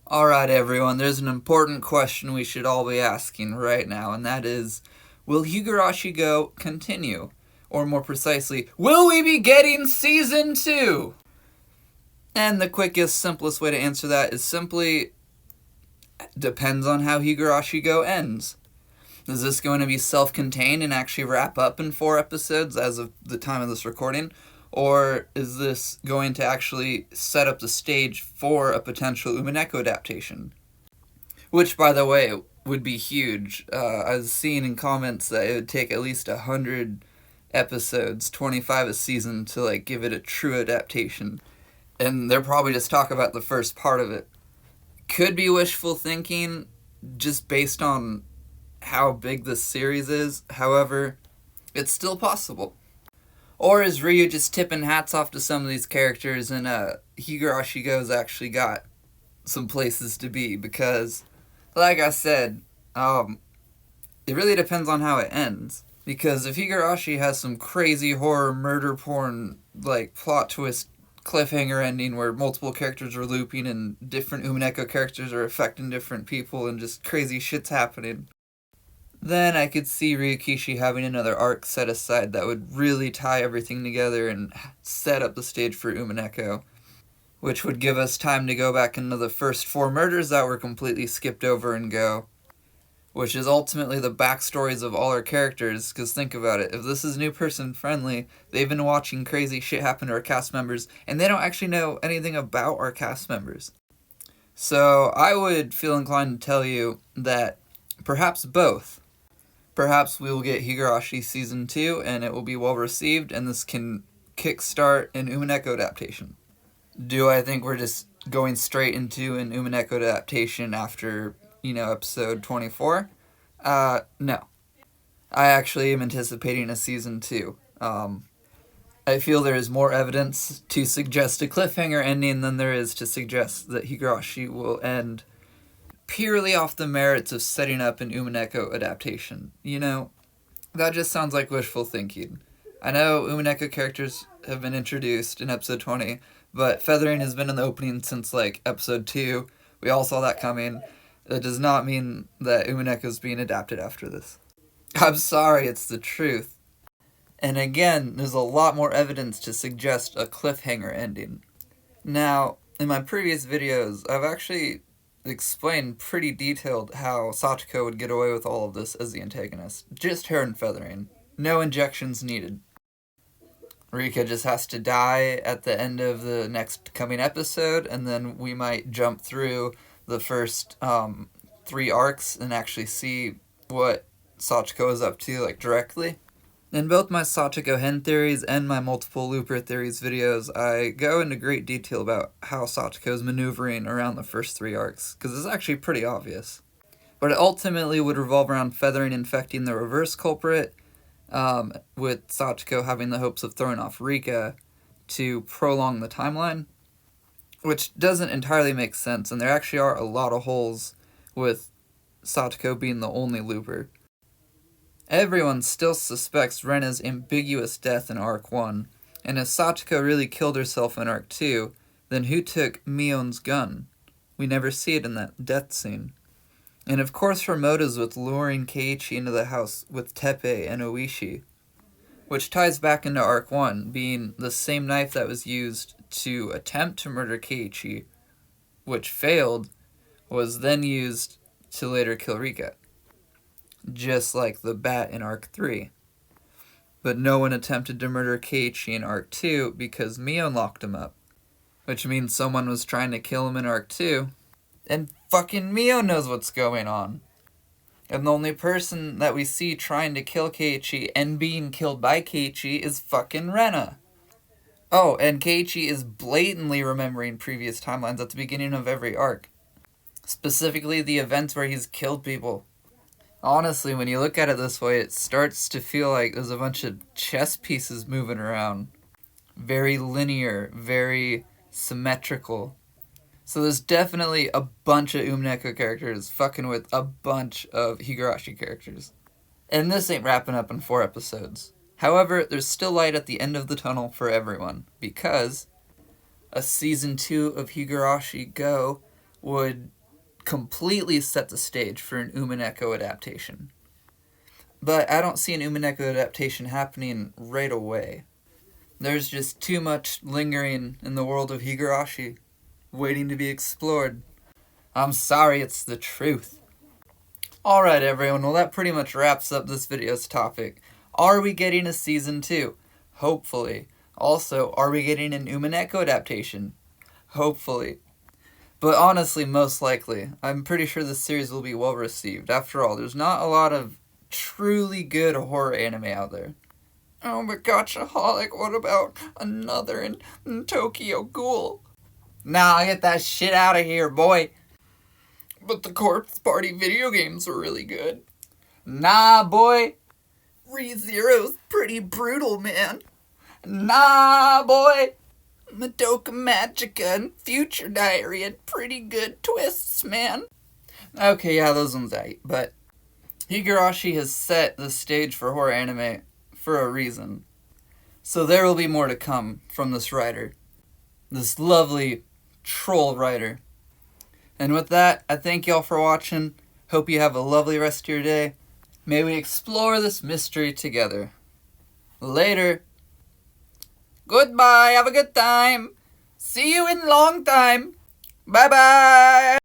Alright everyone, there's an important question we should all be asking right now, and that is, will Higurashi Gou continue? Or more precisely, will we be getting Season 2? And the quickest, simplest way to answer that is simply, depends on how Higurashi Gou ends. Is this going to be self-contained and actually wrap up in 4 episodes as of the time of this recording? Or is this going to actually set up the stage for a potential Umineko adaptation? Which, by the way, would be huge. I was seeing in comments that it would take at least 100 episodes, 25 a season, to give it a true adaptation. And they'll probably just talk about the first part of it. Could be wishful thinking, just based on how big this series is. However, it's still possible. Or is Ryu just tipping hats off to some of these characters and Higurashi Gou's actually got some places to be? Because, like I said, it really depends on how it ends. Because if Higurashi has some crazy horror, murder porn, plot twist, cliffhanger ending where multiple characters are looping and different Umineko characters are affecting different people and just crazy shit's happening, then I could see Ryukishi having another arc set aside that would really tie everything together and set up the stage for Umineko, which would give us time to go back into the first 4 murders that were completely skipped over and go, which is ultimately the backstories of all our characters, because think about it, if this is new person friendly, they've been watching crazy shit happen to our cast members, and they don't actually know anything about our cast members. So I would feel inclined to tell you that perhaps both. Perhaps we will get Higurashi Season 2, and it will be well received, and this can kickstart an Umineko adaptation. Do I think we're just going straight into an Umineko adaptation after, episode 24? No. I actually am anticipating a Season 2. I feel there is more evidence to suggest a cliffhanger ending than there is to suggest that Higurashi will end purely off the merits of setting up an Umineko adaptation. That just sounds like wishful thinking. I know Umineko characters have been introduced in episode 20, but feathering has been in the opening since, episode 2. We all saw that coming. That does not mean that Umineko is being adapted after this. I'm sorry, it's the truth. And again, there's a lot more evidence to suggest a cliffhanger ending. Now, in my previous videos, I've actually explained pretty detailed how Sachiko would get away with all of this as the antagonist. Just hair and feathering. No injections needed. Rika just has to die at the end of the next coming episode, and then we might jump through the first 3 arcs and actually see what Sachiko is up to, directly. In both my Sachiko Hen theories and my multiple looper theories videos, I go into great detail about how Sachiko is maneuvering around the first 3 arcs, because it's actually pretty obvious. But it ultimately would revolve around feathering infecting the reverse culprit, with Sachiko having the hopes of throwing off Rika to prolong the timeline, which doesn't entirely make sense, and there actually are a lot of holes with Sachiko being the only looper. Everyone still suspects Rena's ambiguous death in Arc 1, and if Sachiko really killed herself in Arc 2, then who took Mion's gun? We never see it in that death scene. And of course her motives with luring Keiichi into the house with Teppei and Oishi, which ties back into Arc 1, being the same knife that was used to attempt to murder Keiichi, which failed, was then used to later kill Rika. Just like the bat in Arc 3. But no one attempted to murder Keiichi in Arc 2 because Mion locked him up. Which means someone was trying to kill him in Arc 2, and fucking Mion knows what's going on. And the only person that we see trying to kill Keiichi and being killed by Keiichi is fucking Rena. Oh, and Keiichi is blatantly remembering previous timelines at the beginning of every arc. Specifically the events where he's killed people. Honestly, when you look at it this way, it starts to feel like there's a bunch of chess pieces moving around. Very linear, very symmetrical. So there's definitely a bunch of Umineko characters fucking with a bunch of Higurashi characters. And this ain't wrapping up in 4 episodes. However, there's still light at the end of the tunnel for everyone, because a Season 2 of Higurashi Gou would completely set the stage for an Umineko adaptation. But I don't see an Umineko adaptation happening right away. There's just too much lingering in the world of Higurashi, waiting to be explored. I'm sorry, it's the truth. Alright everyone, well that pretty much wraps up this video's topic. Are we getting a season 2? Hopefully. Also, are we getting an Umineko adaptation? Hopefully. But honestly, most likely. I'm pretty sure this series will be well received. After all, there's not a lot of truly good horror anime out there. Oh my gotchaholic, what about another in Tokyo Ghoul? Nah, get that shit out of here, boy. But the Corpse Party video games are really good. Nah, boy. ReZero's pretty brutal, man. Nah, boy. Madoka Magica and Future Diary had pretty good twists, man. Okay, yeah, those ones I. But Higurashi has set the stage for horror anime for a reason. So there will be more to come from this writer. This lovely troll writer. And with that, I thank y'all for watching. Hope you have a lovely rest of your day. May we explore this mystery together. Later. Goodbye, have a good time. See you in long time. Bye-bye.